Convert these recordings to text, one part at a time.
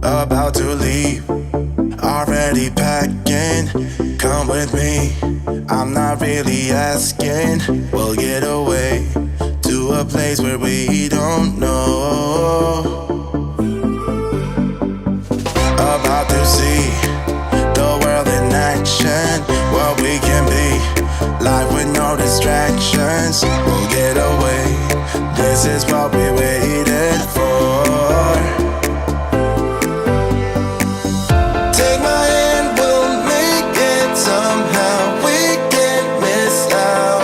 about to leave, already packing. Come with me, I'm not really asking. We'll get away to a place where we don't know. About to see the world in action, what we can be, life with no distractions. We'll get away, this is what we waited for. Take my hand, we'll make it somehow. We can't miss out.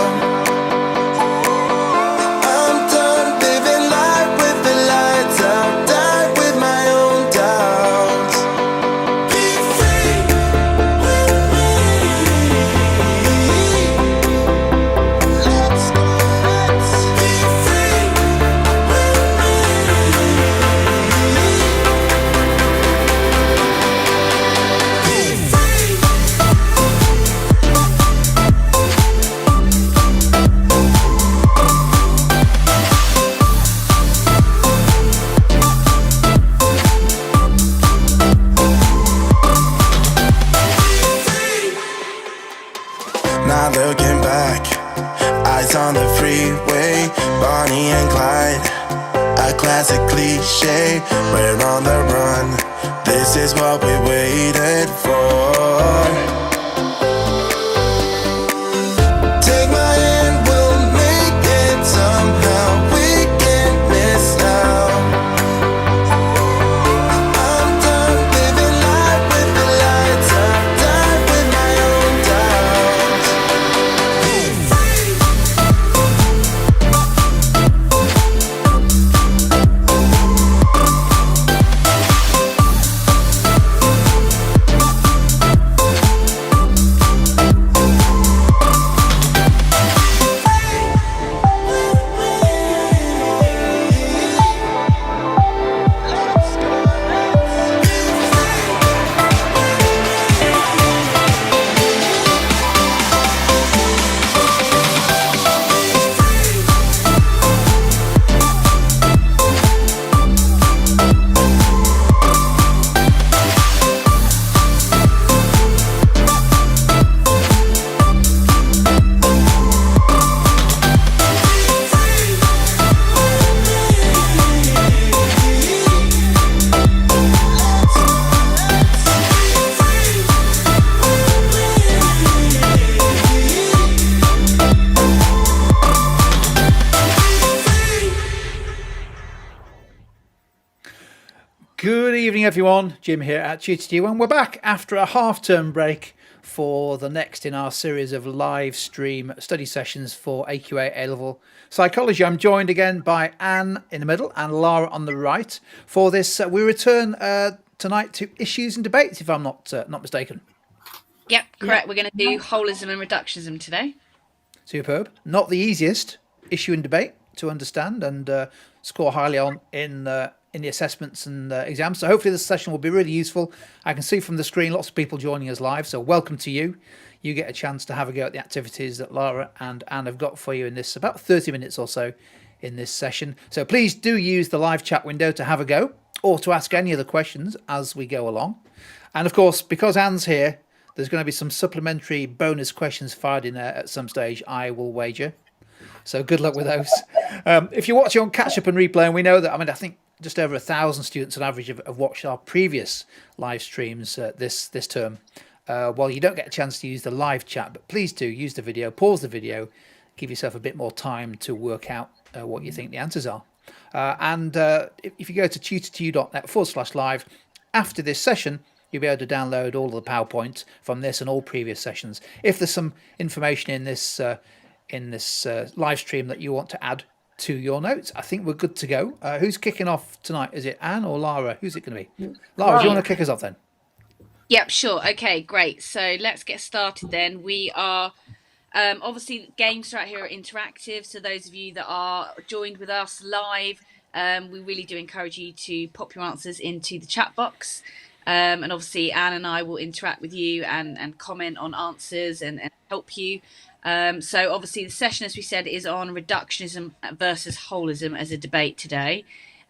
I'm done living life with the lights out. Die with my own doubts. Be free with me. Let's be free with Not looking back, eyes on the freeway, Bonnie and Clyde, a classic cliche. We're on the run, this is what we waited for. Take my hand, we'll make it somehow. We can't miss out. I'm done living life with the lights out. Die with my own doubts. Be free. Good evening, everyone. Jim here at TutorTU, and we're back after a half-term break for the next in our series of live stream study sessions for AQA A-Level Psychology. I'm joined again by Anne in the middle and Lara on the right. For this, we return tonight to issues and debates, if I'm not mistaken. Yep, correct. We're going to do holism and reductionism today. Superb. Not the easiest issue and debate to understand and score highly on in the assessments and exams. So hopefully this session will be really useful. I can see from the screen lots of people joining us live, so welcome to you. You get a chance to have a go at the activities that Lara and Anne have got for you in this about 30 minutes or so in this session. So please do use the live chat window to have a go or to ask any other questions as we go along. And of course, because Anne's here, there's going to be some supplementary bonus questions fired in there at some stage, I will wager. So good luck with those. If you're watching on catch up and replay, and we know that, I think just over 1,000 students on average have watched our previous live streams this term. Well, you don't get a chance to use the live chat, but please do use the video, pause the video, give yourself a bit more time to work out what you think the answers are. And if you go to tutortu.net/live, after this session, you'll be able to download all of the PowerPoint from this and all previous sessions. If there's some information in this live stream that you want to add to your notes, I think we're good to go. Who's kicking off tonight? Is it Anne or Lara? Who's it going to be? Lara, do you want to kick us off then? Yep, sure. Okay, great. So let's get started then. We are obviously games throughout here are interactive. So those of you that are joined with us live, we really do encourage you to pop your answers into the chat box. And obviously Anne and I will interact with you and comment on answers and help you. So obviously the session, as we said, is on reductionism versus holism as a debate today.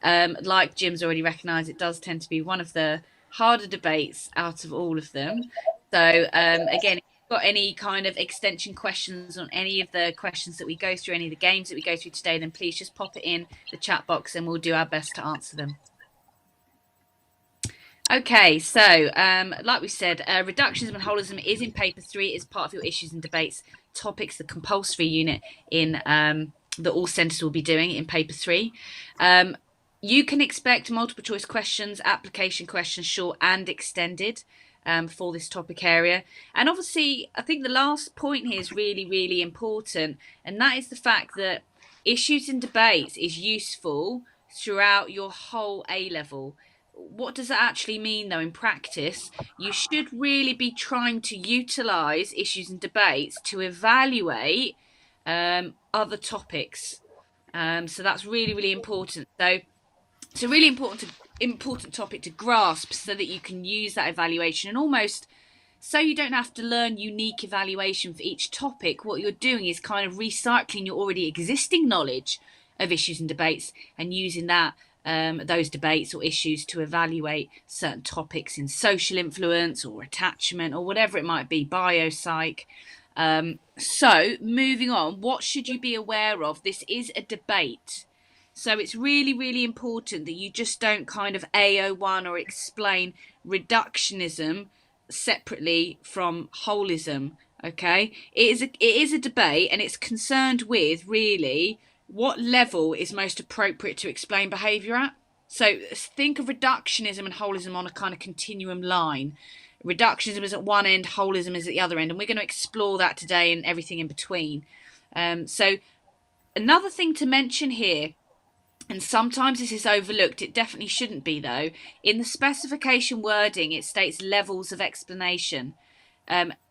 Like Jim's already recognised, it does tend to be one of the harder debates out of all of them. So again, if you've got any kind of extension questions on any of the questions that we go through, any of the games that we go through today, then please just pop it in the chat box and we'll do our best to answer them. Okay, so like we said, reductionism and holism is in paper 3. It's part of your issues and debates topics, the compulsory unit in that all centres will be doing in paper 3. You can expect multiple choice questions, application questions, short and extended, for this topic area. And obviously, I think the last point here is really, really important, and that is the fact that issues and debates is useful throughout your whole A level. What does that actually mean, though, in practice? You should really be trying to utilise issues and debates to evaluate other topics. So that's really, really important. So it's a really important topic to grasp so that you can use that evaluation, and almost so you don't have to learn unique evaluation for each topic. What you're doing is kind of recycling your already existing knowledge of issues and debates and using that those debates or issues to evaluate certain topics in social influence or attachment or whatever it might be, biopsych. So moving on, what should you be aware of? This is a debate. So it's really, really important that you just don't kind of AO1 or explain reductionism separately from holism. Okay, it is a debate, and it's concerned with really what level is most appropriate to explain behaviour at. So think of reductionism and holism on a kind of continuum line. Reductionism is at one end, holism is at the other end, and we're going to explore that today and everything in between. So another thing to mention here, and sometimes this is overlooked, it definitely shouldn't be though, in the specification wording it states levels of explanation.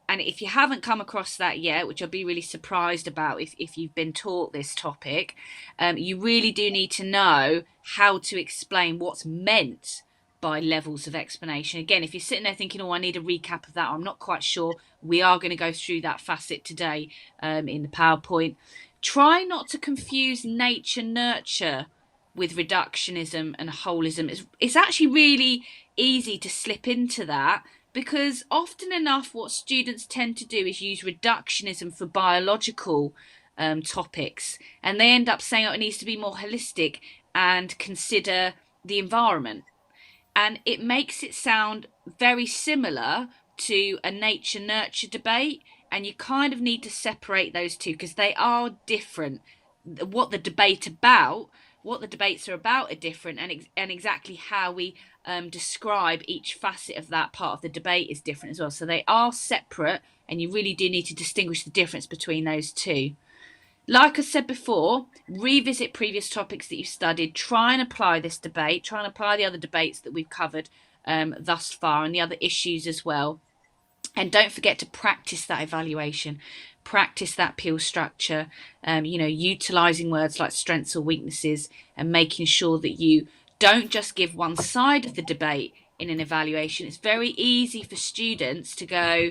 And if you haven't come across that yet, which I'll be really surprised about if you've been taught this topic, you really do need to know how to explain what's meant by levels of explanation. Again, if you're sitting there thinking, oh, I need a recap of that, I'm not quite sure, we are going to go through that facet today in the PowerPoint. Try not to confuse nature-nurture with reductionism and holism. It's actually really easy to slip into that, because often enough what students tend to do is use reductionism for biological topics, and they end up saying, oh, it needs to be more holistic and consider the environment. And it makes it sound very similar to a nature-nurture debate, and you kind of need to separate those two because they are different. What the debates are about are different, and exactly how we describe each facet of that part of the debate is different as well. So they are separate, and you really do need to distinguish the difference between those two. Like I said before, revisit previous topics that you've studied, try and apply this debate, try and apply the other debates that we've covered thus far, and the other issues as well. And don't forget to practice that evaluation, practice that peel structure, utilising words like strengths or weaknesses, and making sure that you don't just give one side of the debate in an evaluation. It's very easy for students to go,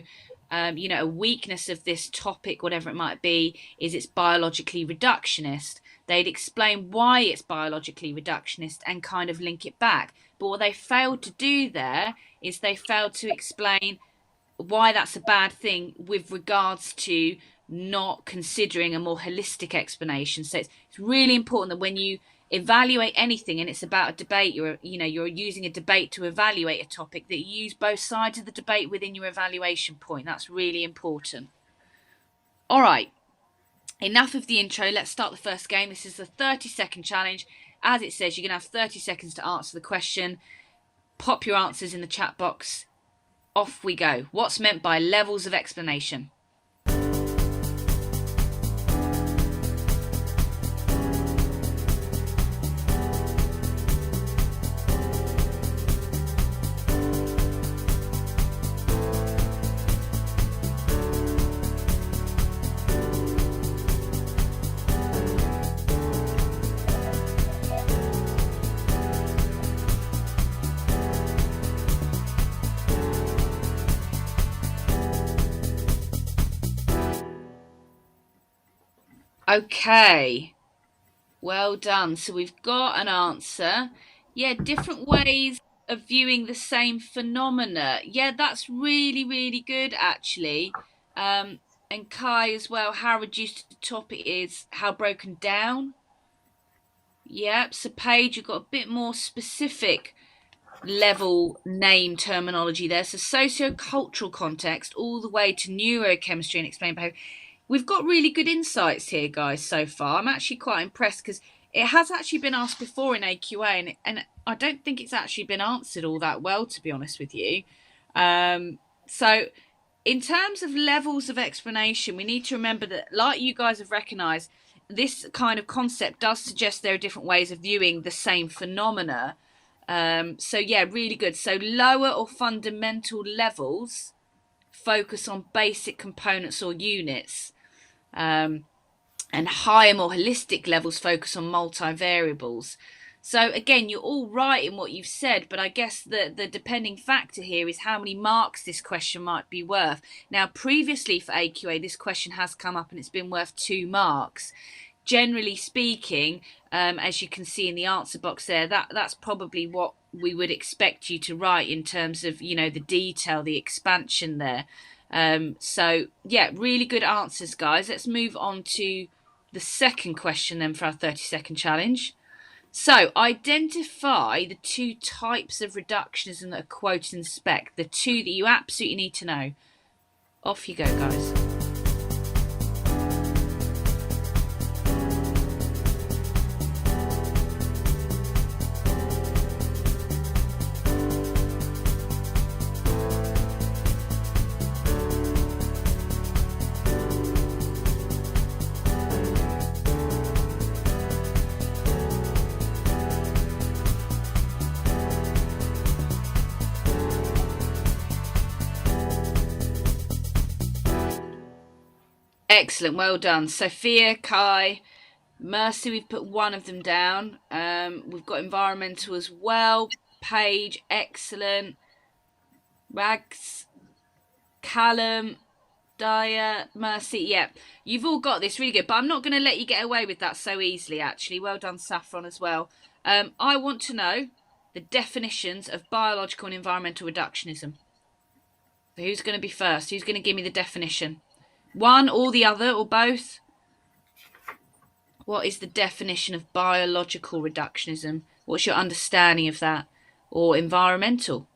a weakness of this topic, whatever it might be, is it's biologically reductionist. They'd explain why it's biologically reductionist and kind of link it back. But what they failed to do there is they failed to explain why that's a bad thing with regards to not considering a more holistic explanation. So it's really important that when you evaluate anything and it's about a debate, you're using a debate to evaluate a topic, that you use both sides of the debate within your evaluation point. That's really important. All right, enough of the intro. Let's start the first game. This is the 30-second challenge. As it says, you're going to have 30 seconds to answer the question. Pop your answers in the chat box. Off we go. What's meant by levels of explanation? Okay, Well done. So we've got an answer. Yeah, different ways of viewing the same phenomena. Yeah, that's really, really good actually. And Kai as well, how reduced to the top it is, how broken down. Yep, so Paige, you've got a bit more specific level name terminology there. So socio-cultural context all the way to neurochemistry and explained behavior. We've got really good insights here, guys, so far. I'm actually quite impressed because it has actually been asked before in AQA, and I don't think it's actually been answered all that well, to be honest with you. So in terms of levels of explanation, we need to remember that, like you guys have recognised, this kind of concept does suggest there are different ways of viewing the same phenomena. So yeah, really good. So lower or fundamental levels focus on basic components or units. And higher, more holistic levels focus on multivariables. So again, you're all right in what you've said, but I guess the depending factor here is how many marks this question might be worth. Now, previously for AQA, this question has come up and it's been worth 2 marks. Generally speaking, as you can see in the answer box there, that's probably what we would expect you to write in terms of, you know, the detail, the expansion there. So yeah, really good answers, guys. Let's move on to the second question then for our 30-second challenge. So identify the 2 types of reductionism that are quoted in the spec, the 2 that you absolutely need to know. Off you go, guys. Excellent, well done. Sophia, Kai, Mercy, we've put one of them down. We've got environmental as well. Paige, excellent. Rags, Callum, Daya, Mercy, yeah. You've all got this, really good. But I'm not going to let you get away with that so easily, actually. Well done, Saffron, as well. I want to know the definitions of biological and environmental reductionism. So who's going to be first? Who's going to give me the definition? One or the other or both? What is the definition of biological reductionism? What's your understanding of that? Or environmental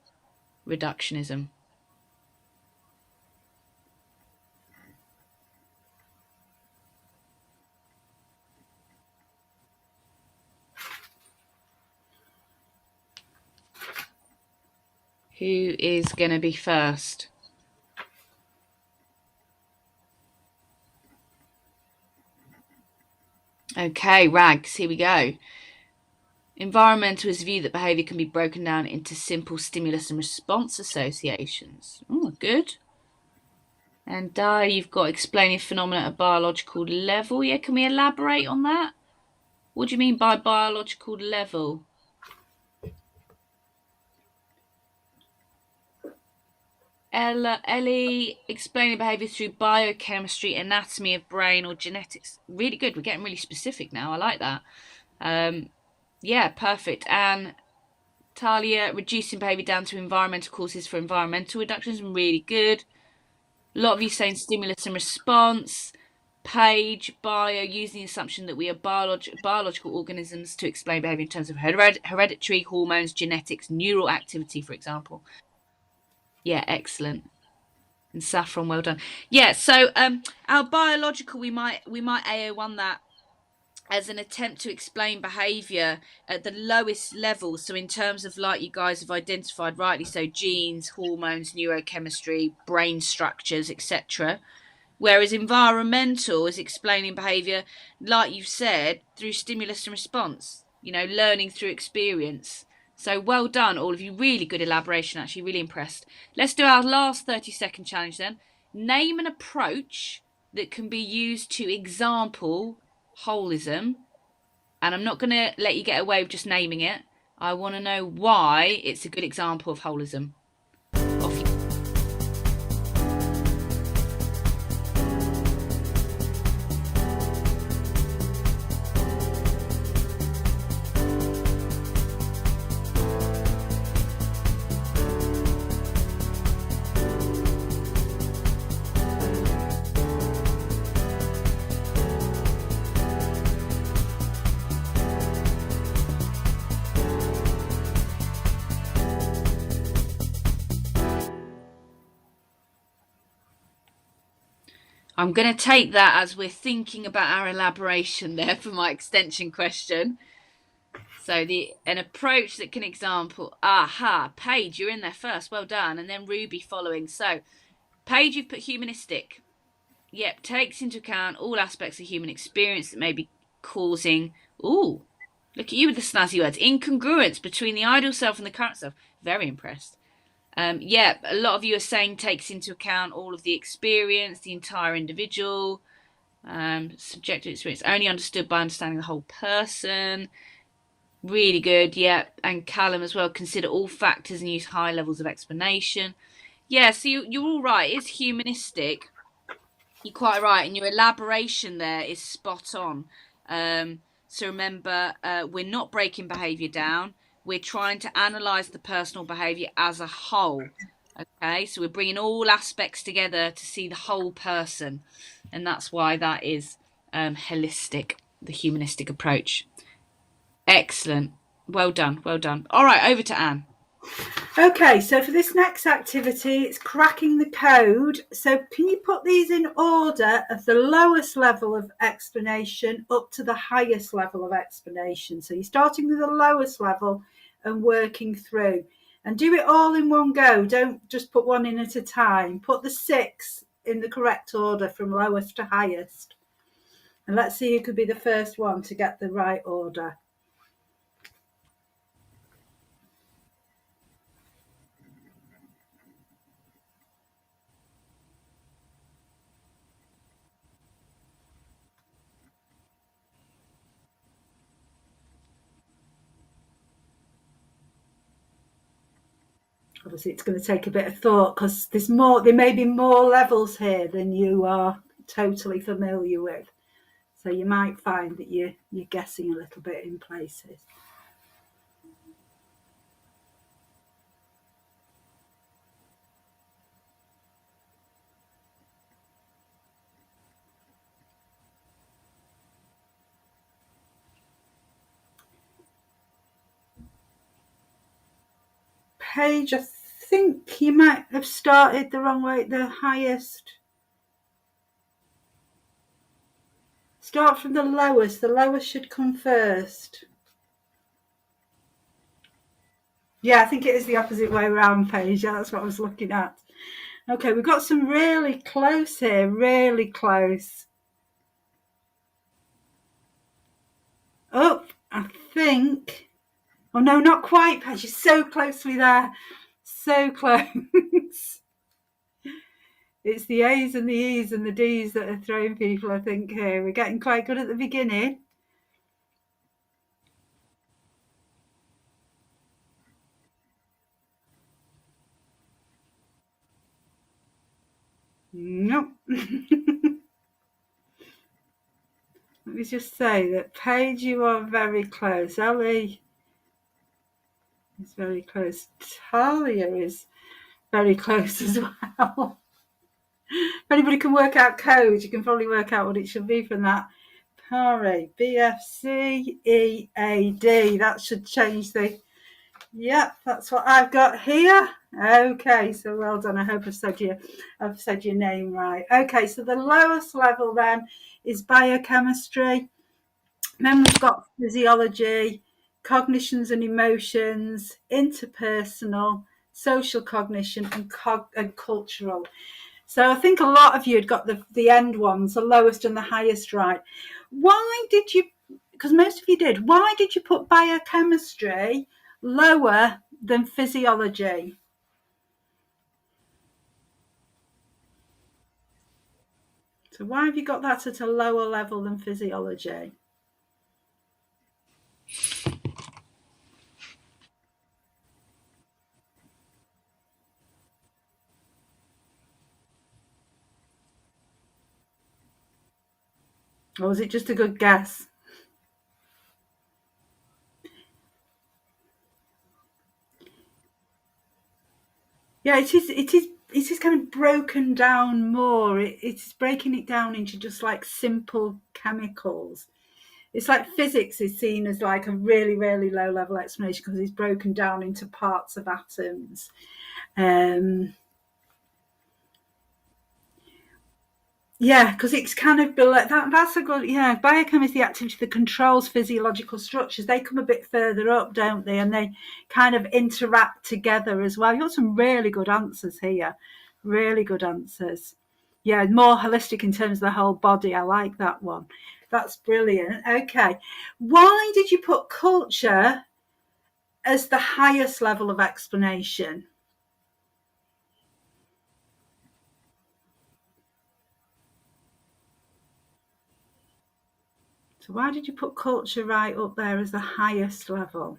reductionism? Who is going to be first? Okay, Rags, here we go. Environmental is a view that behaviour can be broken down into simple stimulus and response associations. Oh, good. And you've got explaining phenomena at a biological level. Yeah, can we elaborate on that? What do you mean by biological level? Ellie, explaining behaviour through biochemistry, anatomy of brain or genetics. Really good. We're getting really specific now. I like that. Yeah, perfect. And Talia, reducing behaviour down to environmental causes for environmental reductionism. Really good. A lot of you saying stimulus and response. Paige, bio, using the assumption that we are biological organisms to explain behaviour in terms of hereditary, hormones, genetics, neural activity, for example. Yeah, excellent. And Saffron, well done. Yeah, so our biological, we might AO1 that as an attempt to explain behaviour at the lowest level. So in terms of, like you guys have identified rightly, so genes, hormones, neurochemistry, brain structures, etc. Whereas environmental is explaining behaviour, like you've said, through stimulus and response, you know, learning through experience. So well done, all of you. Really good elaboration, actually. Really impressed. Let's do our last 30-second challenge then. Name an approach that can be used to example holism. And I'm not going to let you get away with just naming it. I want to know why it's a good example of holism. Off you. I'm going to take that as we're thinking about our elaboration there for my extension question. So an approach that can example. Aha, Paige, you're in there first. Well done. And then Ruby following. So, Paige, you've put humanistic. Yep, takes into account all aspects of human experience that may be causing. Ooh, look at you with the snazzy words. Incongruence between the ideal self and the current self. Very impressed. Yeah, a lot of you are saying takes into account all of the experience, the entire individual, subjective experience, only understood by understanding the whole person. Really good, yeah. And Callum as well, consider all factors and use high levels of explanation. Yeah, so you're all right. It's humanistic. You're quite right, and your elaboration there is spot on. So remember, we're not breaking behaviour down. We're trying to analyse the personal behaviour as a whole. Okay, so we're bringing all aspects together to see the whole person, and that's why that is holistic, the humanistic approach. Excellent. Well done. Well done. All right, over to Anne. Okay, so for this next activity, it's cracking the code. So can you put these in order of the lowest level of explanation up to the highest level of explanation? So you're starting with the lowest level and working through. And do it all in one go. Don't just put one in at a time. Put the 6 in the correct order from lowest to highest. And let's see who could be the first one to get the right order. Obviously, it's going to take a bit of thought because there may be more levels here than you are totally familiar with. So you might find that you're guessing a little bit in places. Paige, I think you might have started the wrong way, the highest. Start from the lowest. The lowest should come first. Yeah, I think it is the opposite way around, Paige. Yeah, that's what I was looking at. Okay, we've got some really close here, really close. Oh, I think. Oh, no, not quite, Paige. You're so closely there. So close. It's the A's and the E's and the D's that are throwing people, I think, here. We're getting quite good at the beginning. Nope. Let me just say that, Paige, you are very close. Ellie is very close. Talia is very close as well. If anybody can work out code, you can probably work out what it should be from that. Pare, BFCEAD. That should change the. Yep, that's what I've got here. Okay, so well done. I hope I've said your name right. Okay, so the lowest level then is biochemistry. Then we've got physiology, cognitions and emotions, interpersonal, social cognition, and cultural. So I think a lot of you had got the end ones, the lowest and the highest right. Why did you, because most of you did, why did you put biochemistry lower than physiology? So why have you got that at a lower level than physiology? Or was it just a good guess? Yeah, it is kind of broken down more. It's breaking it down into just like simple chemicals. It's like physics is seen as like a really, really low level explanation because it's broken down into parts of atoms. Yeah, because it's kind of below that. That's a good. Yeah, biochemistry activity that controls physiological structures. They come a bit further up, don't they? And they kind of interact together as well. You've got some really good answers here. Really good answers. Yeah, more holistic in terms of the whole body. I like that one. That's brilliant. Okay, why did you put culture as the highest level of explanation? So why did you put culture right up there as the highest level?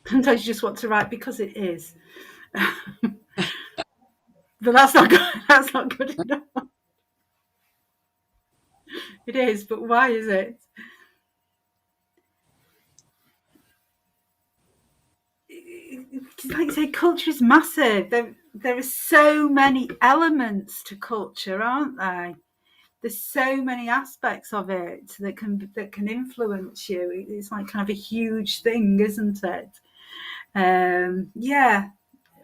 Sometimes you just want to write because it is. But that's not good. That's not good enough. It is, but why is it? Like you say, culture is massive. There are so many elements to culture, aren't there? There's so many aspects of it that can influence you. It's like kind of a huge thing, isn't it? Yeah,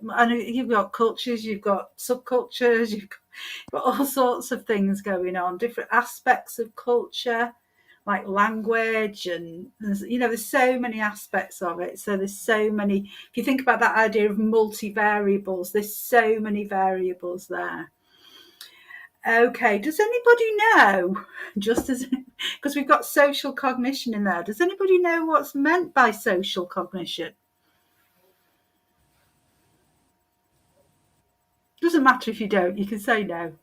and you've got cultures, you've got subcultures, you've got all sorts of things going on, different aspects of culture, like language, and there's so many aspects of it. So there's so many. If you think about that idea of multivariables, there's so many variables there. Okay, does anybody know? Just as because we've got social cognition in there, does anybody know what's meant by social cognition? Doesn't matter if you don't, you can say no.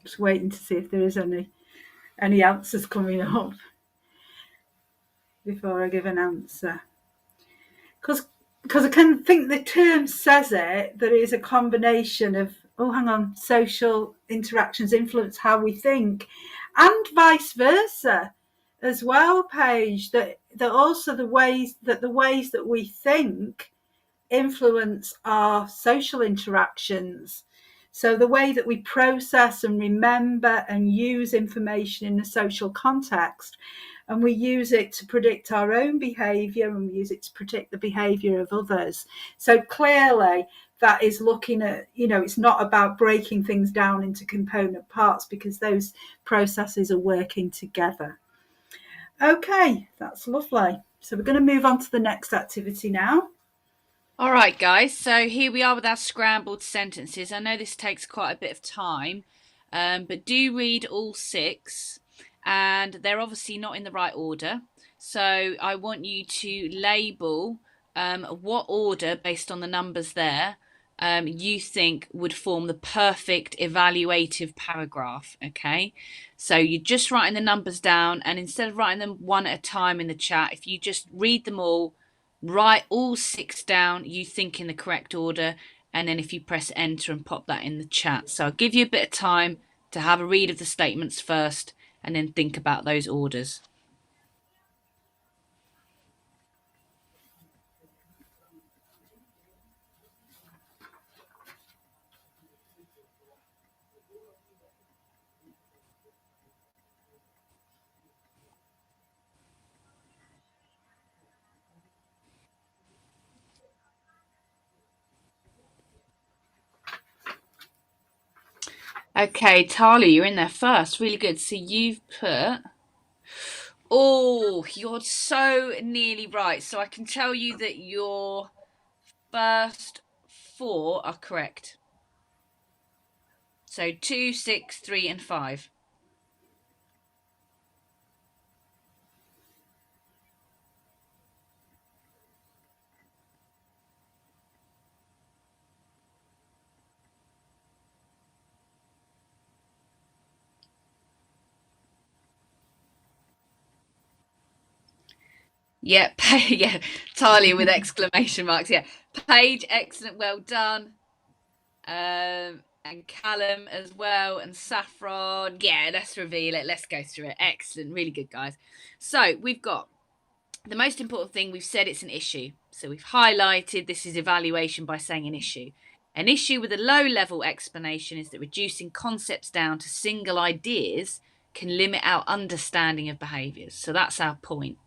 Just waiting to see if there is any answers coming up before I give an answer. Because I can think the term says it, that it is a combination of, oh, hang on, social interactions influence how we think, and vice versa as well, Paige, that also the ways that we think influence our social interactions. So the way that we process and remember and use information in a social context, and we use it to predict our own behaviour, and we use it to predict the behaviour of others. So clearly that is looking at, it's not about breaking things down into component parts, because those processes are working together. Okay, that's lovely. So we're going to move on to the next activity now. All right, guys. So here we are with our scrambled sentences. I know this takes quite a bit of time, but do read all 6, and they're obviously not in the right order. So I want you to label what order, based on the numbers there, you think would form the perfect evaluative paragraph. Okay, so you're just writing the numbers down, and instead of writing them one at a time in the chat, if you just read them all, write all 6 down, you think in the correct order, and then if you press enter and pop that in the chat. So I'll give you a bit of time to have a read of the statements first and then think about those orders. Okay, Tali, you're in there first. Really good. So you've put... Oh, you're so nearly right. So I can tell you that your first 4 are correct. So 2, 6, 3, and 5. Yeah, yeah, Talia with exclamation marks. Yeah, Paige, excellent, well done. And Callum as well, and Saffron. Yeah, let's reveal it. Let's go through it. Excellent, really good, guys. So we've got The most important thing, we've said it's an issue. So we've highlighted this is evaluation by saying an issue. An issue with a low-level explanation is that reducing concepts down to single ideas can limit our understanding of behaviours. So that's our point.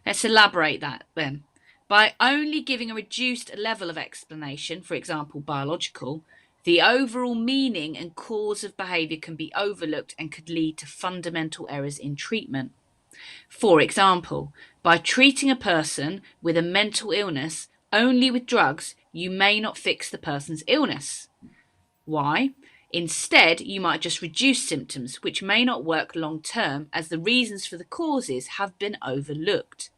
Let's elaborate that then. By only giving a reduced level of explanation, for example, biological, the overall meaning and cause of behaviour can be overlooked and could lead to fundamental errors in treatment. For example, by treating a person with a mental illness only with drugs, you may not fix the person's illness. Why? Instead, you might just reduce symptoms, which may not work long term as the reasons for the causes have been overlooked.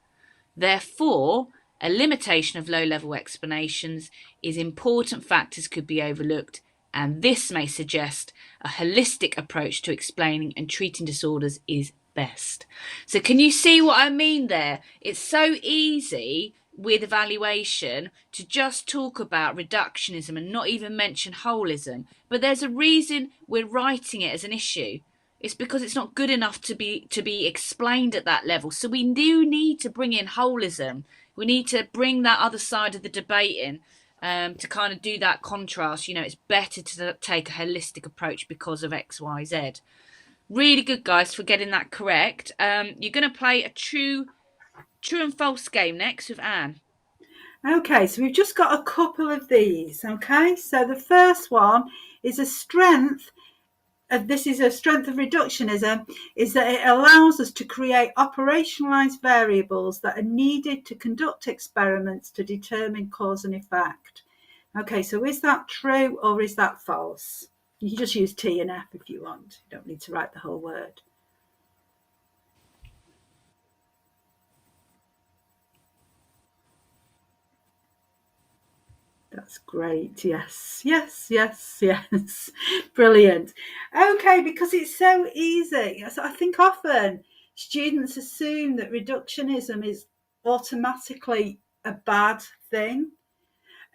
Therefore, a limitation of low-level explanations is important factors could be overlooked, and this may suggest a holistic approach to explaining and treating disorders is best. So can you see what I mean there? It's so easy with evaluation to just talk about reductionism and not even mention holism, but there's a reason we're writing it as an issue. It's because it's not good enough to be explained at that level. So we do need to bring in holism. We need to bring that other side of the debate in, to kind of do that contrast. You know, it's better to take a holistic approach because of X, Y, Z. Really good, guys, for getting that correct. You're going to play a true and false game next with Anne. Okay, so we've just got a couple of these. Okay, so the first one is a strength. This is a strength of reductionism, is that it allows us to create operationalized variables that are needed to conduct experiments to determine cause and effect. Okay, so is that true or is that false? You can just use T and F if you want. You don't need to write the whole word. That's great. Yes, yes, yes, yes. Brilliant. Okay, because it's so easy. So I think often students assume that reductionism is automatically a bad thing.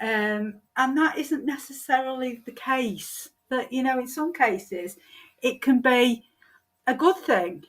And that isn't necessarily the case. That, you know, in some cases, it can be a good thing,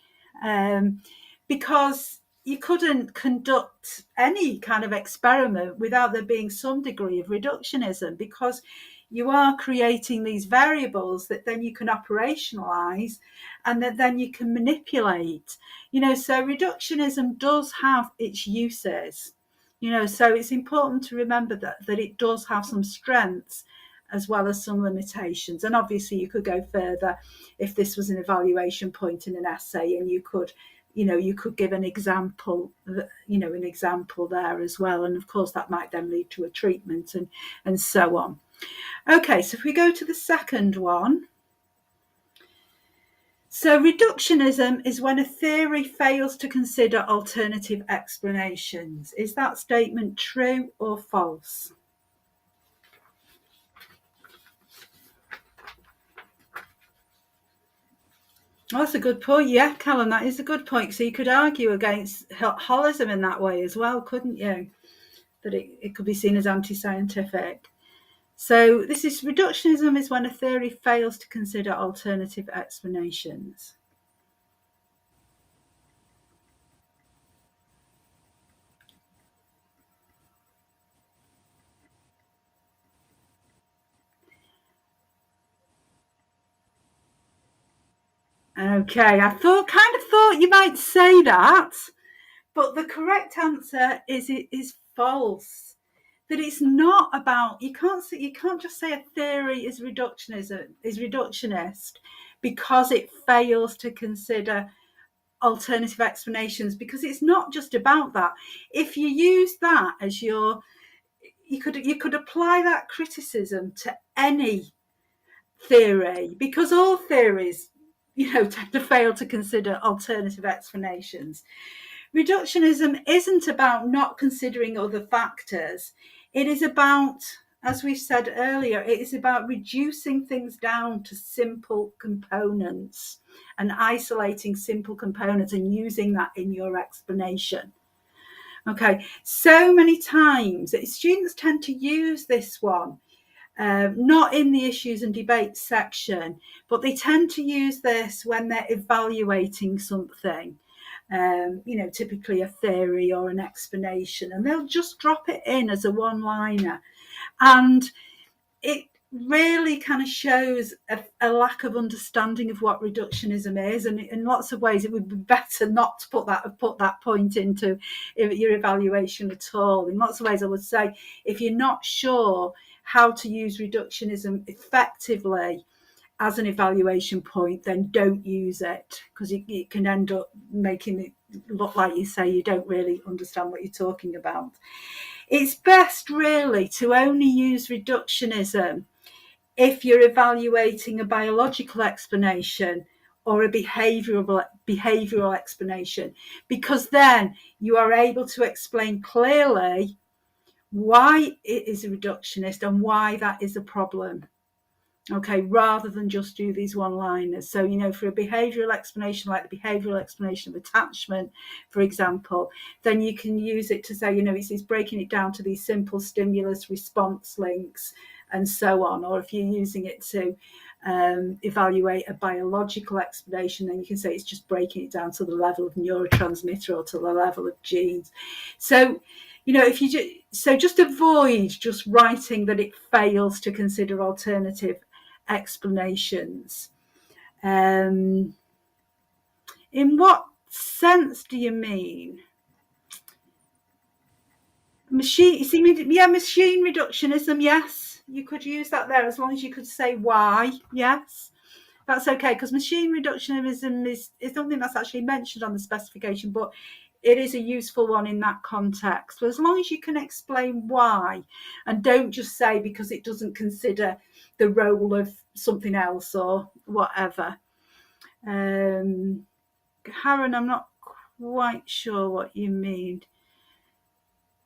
because you couldn't conduct any kind of experiment without there being some degree of reductionism, because you are creating these variables that then you can operationalize and that then you can manipulate. You know, so reductionism does have its uses. You know, so it's important to remember that it does have some strengths as well as some limitations. And obviously you could go further if this was an evaluation point in an essay, and you could give an example, an example there as well. And of course that might then lead to a treatment and so on. Okay, so if we go to the second one. So reductionism is when a theory fails to consider alternative explanations. Is that statement true or false? Oh, that's a good point. Yeah, Callum, that is a good point. So you could argue against holism in that way as well, couldn't you? That it could be seen as anti-scientific. So this is reductionism is when a theory fails to consider alternative explanations. Okay, I kind of thought you might say that, but the correct answer is false. That it's not about, you can't just say a theory is reductionist because it fails to consider alternative explanations, because it's not just about that. If you use that as you could apply that criticism to any theory, because all theories, tend to fail to consider alternative explanations. Reductionism isn't about not considering other factors. It is about, as we've said earlier, it is about reducing things down to simple components and isolating simple components and using that in your explanation. Okay, so many times students tend to use this one, not in the issues and debates section, but they tend to use this when they're evaluating something. typically a theory or an explanation, and they'll just drop it in as a one-liner. And it really kind of shows a lack of understanding of what reductionism is, and in lots of ways it would be better not to put that point into your evaluation at all. In lots of ways, I would say, if you're not sure how to use reductionism effectively as an evaluation point, then don't use it, because it can end up making it look like you say you don't really understand what you're talking about. It's best really to only use reductionism if you're evaluating a biological explanation or a behavioral explanation, because then you are able to explain clearly why it is a reductionist and why that is a problem. Okay, rather than just do these one-liners. So, for a behavioural explanation, like the behavioural explanation of attachment, for example, then you can use it to say, it's breaking it down to these simple stimulus response links and so on. Or if you're using it to evaluate a biological explanation, then you can say it's just breaking it down to the level of neurotransmitter or to the level of genes. So, just avoid just writing that it fails to consider alternative explanations. In what sense do you mean? Machine reductionism, yes, you could use that there, as long as you could say why. Yes, that's okay, because machine reductionism is something that's actually mentioned on the specification, but it is a useful one in that context. But as long as you can explain why, and don't just say because it doesn't consider the role of something else or whatever. Karen, I'm not quite sure what you mean,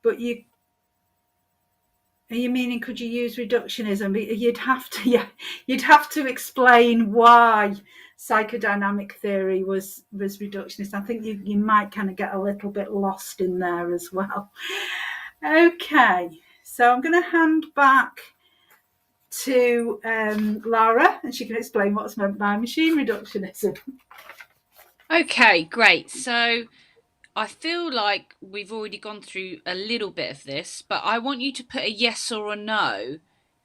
but are you meaning could you use reductionism? You'd have to explain why psychodynamic theory was reductionist. I think you might kind of get a little bit lost in there as well. Okay, so I'm going to hand back to Lara, and she can explain what's meant by machine reductionism. Okay, great. So I feel like we've already gone through a little bit of this, but I want you to put a yes or a no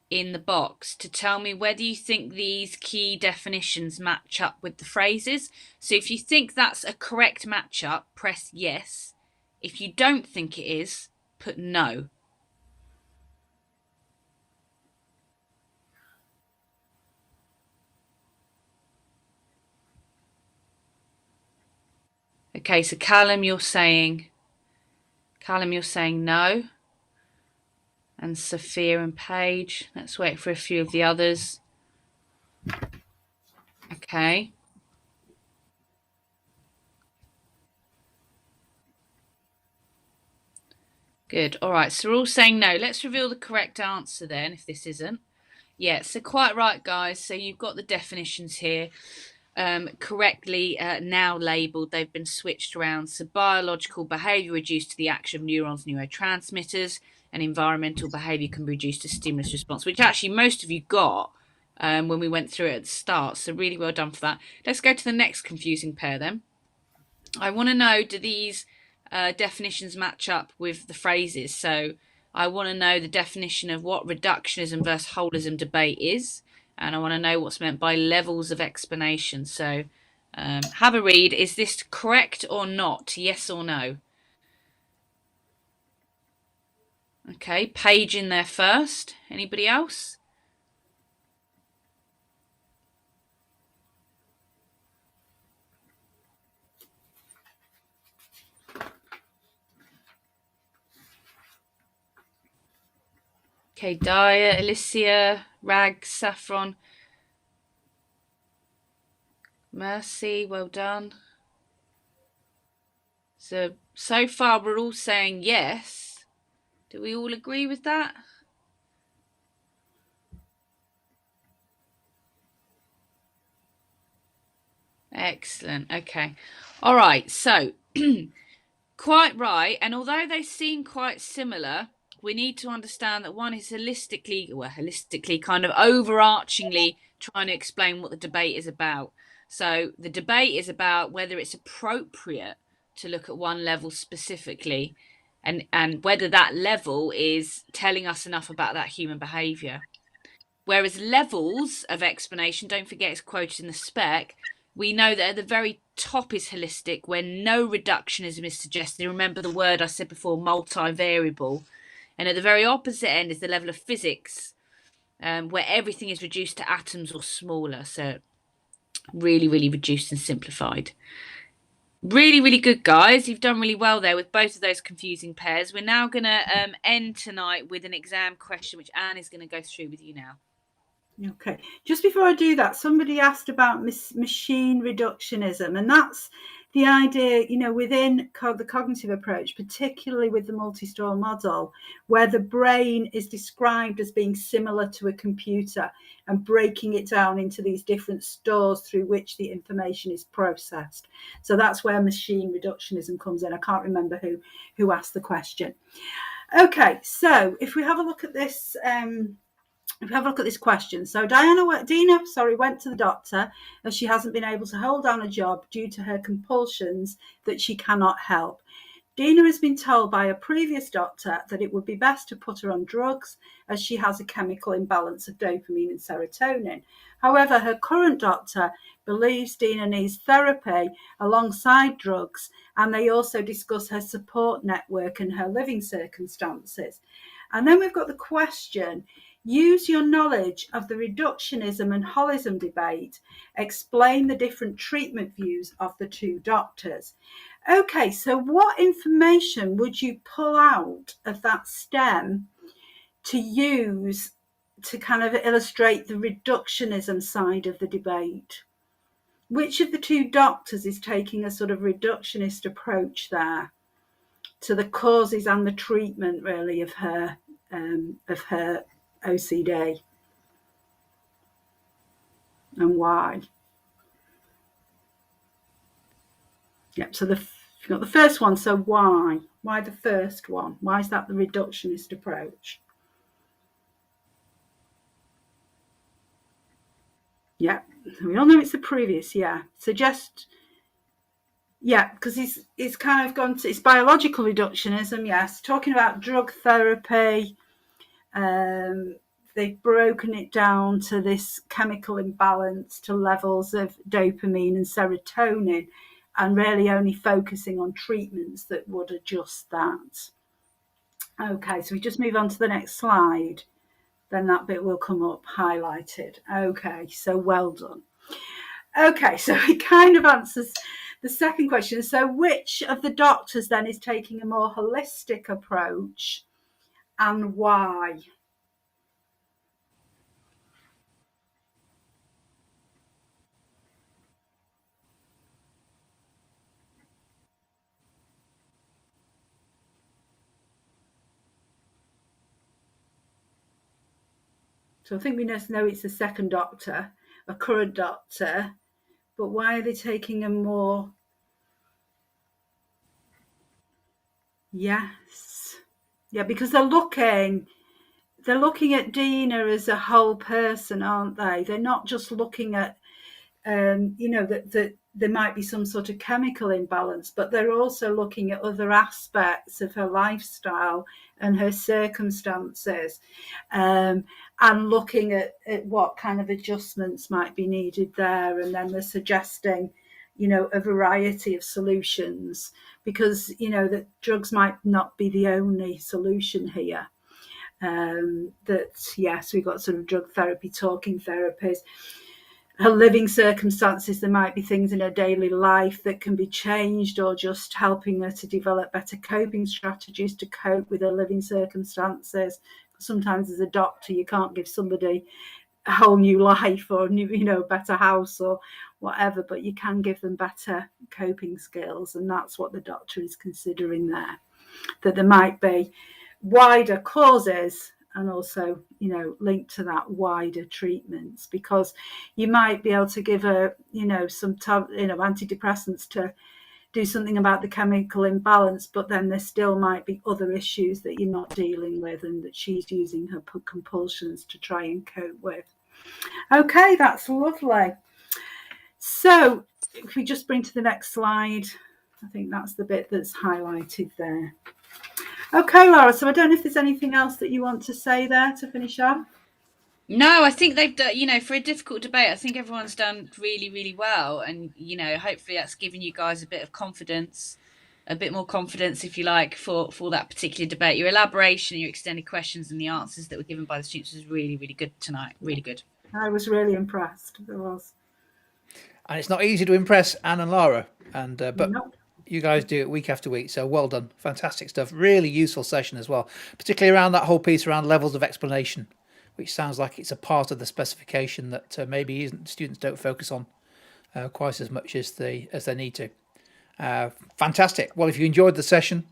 in the box to tell me whether you think these key definitions match up with the phrases. So if you think that's a correct matchup, press yes. If you don't think it is, put no. Okay, so Callum, you're saying no. And Sophia and Paige. Let's wait for a few of the others. Okay. Good. All right. So we're all saying no. Let's reveal the correct answer then, if this isn't. Yeah, so quite right, guys. So you've got the definitions here correctly now labelled. They've been switched around. So biological behaviour reduced to the action of neurons, neurotransmitters, and environmental behaviour can be reduced to stimulus response, which actually most of you got when we went through it at the start. So really well done for that. Let's go to the next confusing pair then. I want to know, do these definitions match up with the phrases? So I want to know the definition of what reductionism versus holism debate is, and I want to know what's meant by levels of explanation. So have a read. Is this correct or not? Yes or no? Okay, Paige in there first. Anybody else? Okay, Daya, Alicia, Rag, Saffron, Mercy, well done. So far we're all saying yes. Do we all agree with that? Excellent. Okay. All right. So quite right. And although they seem quite similar, we need to understand that one is holistically kind of overarchingly trying to explain what the debate is about. So the debate is about whether it's appropriate to look at one level specifically, and whether that level is telling us enough about that human behavior. Whereas levels of explanation, don't forget it's quoted in the spec, we know that at the very top is holistic, where no reductionism is suggested. Remember the word I said before, multivariable. And at the very opposite end is the level of physics, where everything is reduced to atoms or smaller. So really, really reduced and simplified. Really, really good, guys. You've done really well there with both of those confusing pairs. We're now going to end tonight with an exam question, which Anne is going to go through with you now. Okay, just before I do that, somebody asked about machine reductionism, and that's the idea, you know, within the cognitive approach, particularly with the multi-store model, where the brain is described as being similar to a computer and breaking it down into these different stores through which the information is processed. So that's where machine reductionism comes in. I can't remember who asked the question. Okay, so if we have a look at this, question. So Dina went to the doctor as she hasn't been able to hold down a job due to her compulsions that she cannot help. Dina has been told by a previous doctor that it would be best to put her on drugs as she has a chemical imbalance of dopamine and serotonin. However, her current doctor believes Dina needs therapy alongside drugs, and they also discuss her support network and her living circumstances. And then we've got the question: use your knowledge of the reductionism and holism debate. Explain the different treatment views of the two doctors. Okay, so what information would you pull out of that stem to use to kind of illustrate the reductionism side of the debate? Which of the two doctors is taking a sort of reductionist approach there to the causes and the treatment, really, of her OCD, and why? Yep, so you've got the first one, so why? Why the first one? Why is that the reductionist approach? Yeah, we all know it's the previous, yeah. Because it's kind of gone to, it's biological reductionism, yes, talking about drug therapy. They've broken it down to this chemical imbalance, to levels of dopamine and serotonin, and really only focusing on treatments that would adjust that. Okay, so we just move on to the next slide. Then that bit will come up highlighted. Okay, so well done. Okay, so it kind of answers the second question. So which of the doctors then is taking a more holistic approach, and why? So I think we just know it's the second doctor, a current doctor, but why are they taking a more... Yes. Yeah, because they're looking at Dina as a whole person, aren't they? They're not just looking at, that there might be some sort of chemical imbalance, but they're also looking at other aspects of her lifestyle and her circumstances, and looking at what kind of adjustments might be needed there. And then they're suggesting, a variety of solutions, because, that drugs might not be the only solution here. Yes, we've got sort of drug therapy, talking therapies, her living circumstances. There might be things in her daily life that can be changed, or just helping her to develop better coping strategies to cope with her living circumstances. Sometimes as a doctor, you can't give somebody a whole new life or new, better house or whatever, but you can give them better coping skills. And that's what the doctor is considering there, that there might be wider causes and also, linked to that, wider treatments, because you might be able to give her, some antidepressants to do something about the chemical imbalance, but then there still might be other issues that you're not dealing with and that she's using her compulsions to try and cope with. Okay, that's lovely. So if we just bring to the next slide, I think that's the bit that's highlighted there. Okay, Laura, so I don't know if there's anything else that you want to say there to finish off. No, I think they've done, for a difficult debate, I think everyone's done really, really well. And, hopefully that's given you guys a bit of confidence, a bit more confidence, if you like, for that particular debate. Your elaboration, your extended questions and the answers that were given by the students was really, really good tonight. Really good. I was really impressed. It was. And it's not easy to impress Anne and Lara, but Nope. you guys do it week after week, so well done. Fantastic stuff. Really useful session as well, particularly around that whole piece around levels of explanation, which sounds like it's a part of the specification that maybe students don't focus on quite as much as they need to. Fantastic. Well, if you enjoyed the session,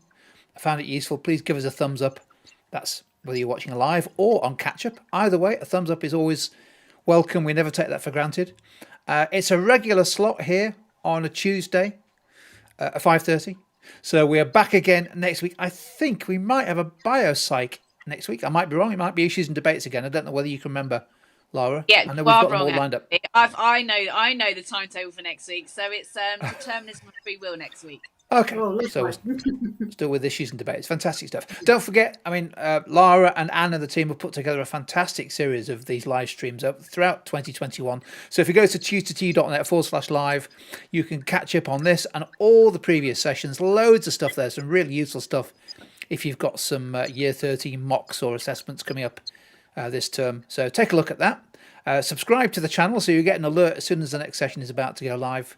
found it useful, please give us a thumbs up. That's whether you're watching live or on catch up. Either way, a thumbs up is always welcome. We never take that for granted. It's a regular slot here on a Tuesday at 5:30. So we are back again next week. I think we might have a biopsych next week. I might be wrong. It might be issues and debates again. I don't know whether you can remember, Laura. Yeah, I know you we've are got them wrong. all lined up. I know the timetable for next week. So it's determinism of free will next week. Okay, so we're still with issues and debates. Fantastic stuff. Don't forget, Lara and Anne and the team have put together a fantastic series of these live streams throughout 2021. So if you go to tutortu.net/live, you can catch up on this and all the previous sessions. Loads of stuff there, some really useful stuff if you've got some year 13 mocks or assessments coming up this term. So take a look at that. Subscribe to the channel so you get an alert as soon as the next session is about to go live.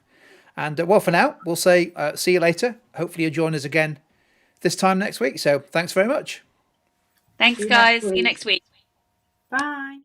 And well, for now, we'll say see you later. Hopefully you'll join us again this time next week. So thanks very much. Thanks, guys. See you next week. Bye.